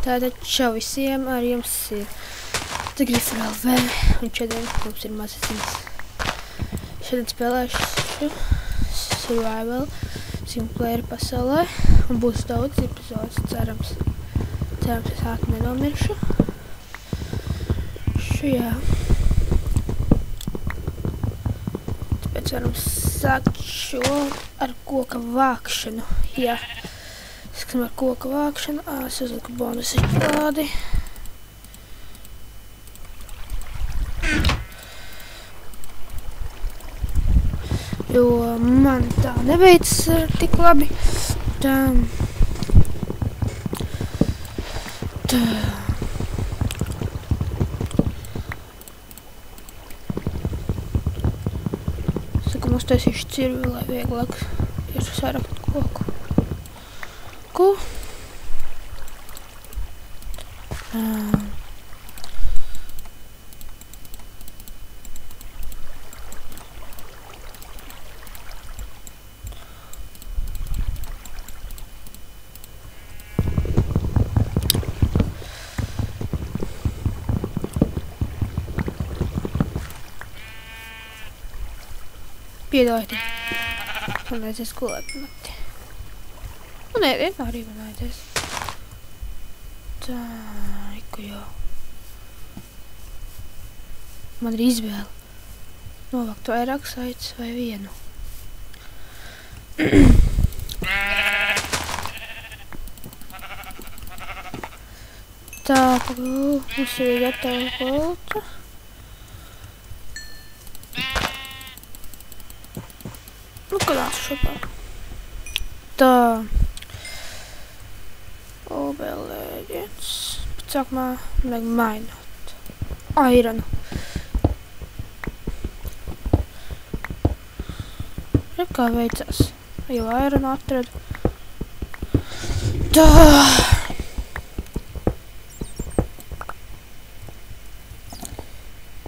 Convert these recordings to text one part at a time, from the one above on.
Tātad čau visiem, ar jums ir Griffer LV, un šodien mums ir mazaziņas. Šodien spēlēšu Survival Singleplayer pasaulē, un būs daudz epizodes, cerams. Cerams, es ātri nenomiršu. Jā. Tāpēc varam sākt šo ar koka vākšanu. Jā. Skam ar koka vākšanu. Es uzliku bonusu izplādi. Jo man tā neveicas tik labi. Tā. Sakam, uztaisīšu cirvi, lai vieglāk ir sarakt koku. Ko? Piedāvāti. Man vajadzēs gulēt nakti. Nu, nē, vienmēr arī man vajadzēs. Tā, iku jau. Man ir izvēle. Novakt vairāk saites vai vienu. Tā, mums jau ir gatava kolta. Nu, kādās šopā. Tā. Obelēģiens. Pēc sākumā vajag mainot. Airanu. Re, kā veicās. Jau airanu atradu. Tā.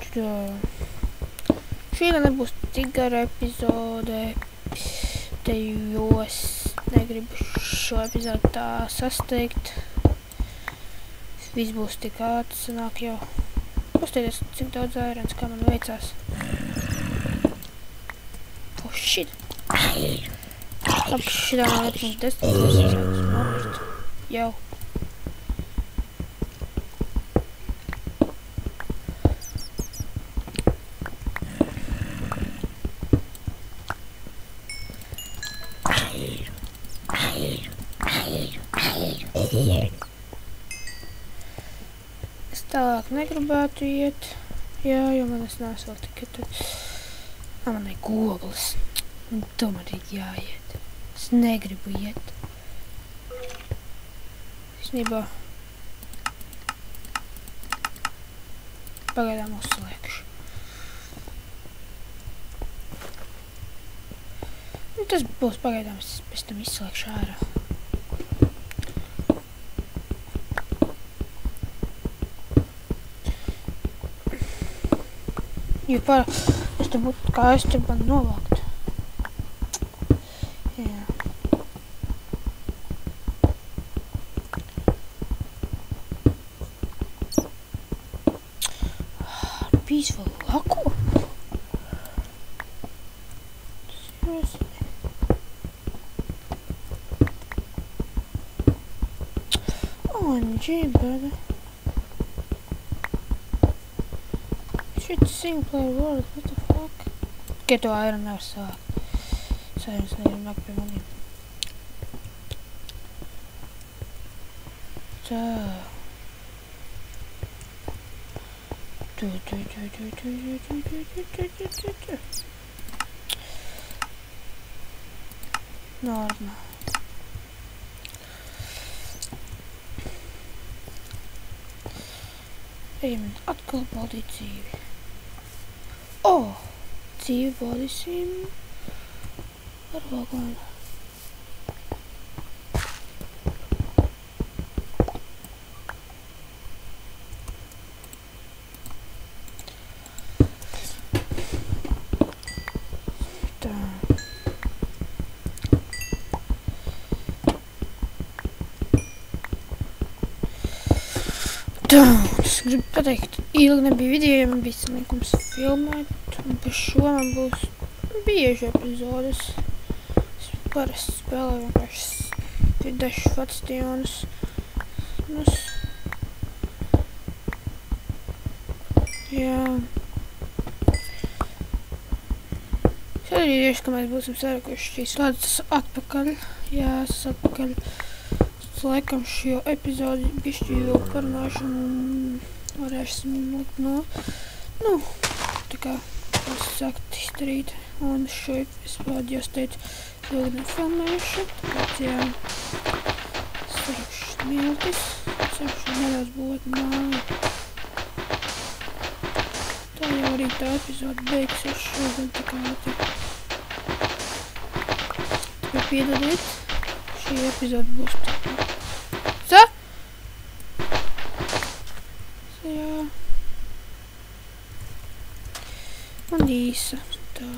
Tā. Šī gan nebūs tik gara epizode. Jo es negribu šo epizodu tā sasteigt. Viss būs tik ātri, sanāk jau. Pastieties, cik daudz airans, kā man veicās. Oh, shit. Labi, šitā man liek 10 nomirt. Jau. Es tālāk negribētu iet. Jā, jo man es neesmu vēl tikai tad. Man ir goglis. Un tomēr ir jāiet. Es negribu iet. Visnībā. Pagaidām uzsliekšu. Nu, tas būs pagaidām, es pēc tam izslēgšu ārā. Jo es te būtu kā es te man novākt. Jā. Bijis vēl lako? OMG, brother. Shit, Singleplayer World, what the fuck? Tikai to airanu nevar sākt. Sērums nevar nāk pie maniem. Tā. Norma. Ejam atkal baudīt dzīvi. Dzīvi baudīsim ar vagonu. Tā. Tā, es gribu pateikt, ilgi nebija video, ja man bija sniegums filmēt, un par šo man būs bieži epizodes. Es parasti spēlēju vienkārši dažus factionus. Jā. Arī ka mēs būsim sarekuši šīs tādas atpakaļ. Jā, es atpakaļ. Laikam šo epizodi bišķi vēl parunāšu un varēsim likt tā kā sākt izdarīt. Un šo epizodi jau teicu, ilgi nefilmējuši. Tāpēc, jā, sarekuši smiltis. Sākuši nedaudz būvēt māju. Tā jau arī tā epizodi beigsies šodien, tā kā tikai piedodiet. Šī epizode būs tā. Jā. Un īsa. Tā.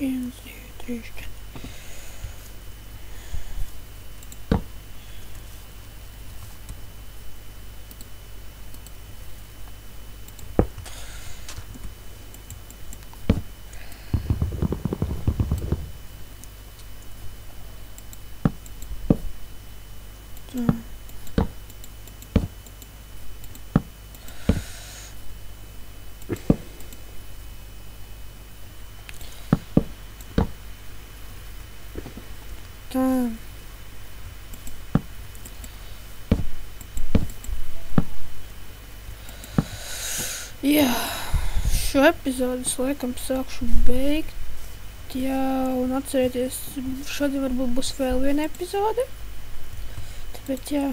Viens, divi, trīs, četri. Tā. Tā. Jā, šo epizodi es laikam sākšu beigt. Jā, un atcerieties, šodien varbūt būs vēl viena epizode. Tāpēc jā,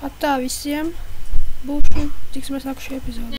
atā visiem būšu tiksimies nākušajā epizodē.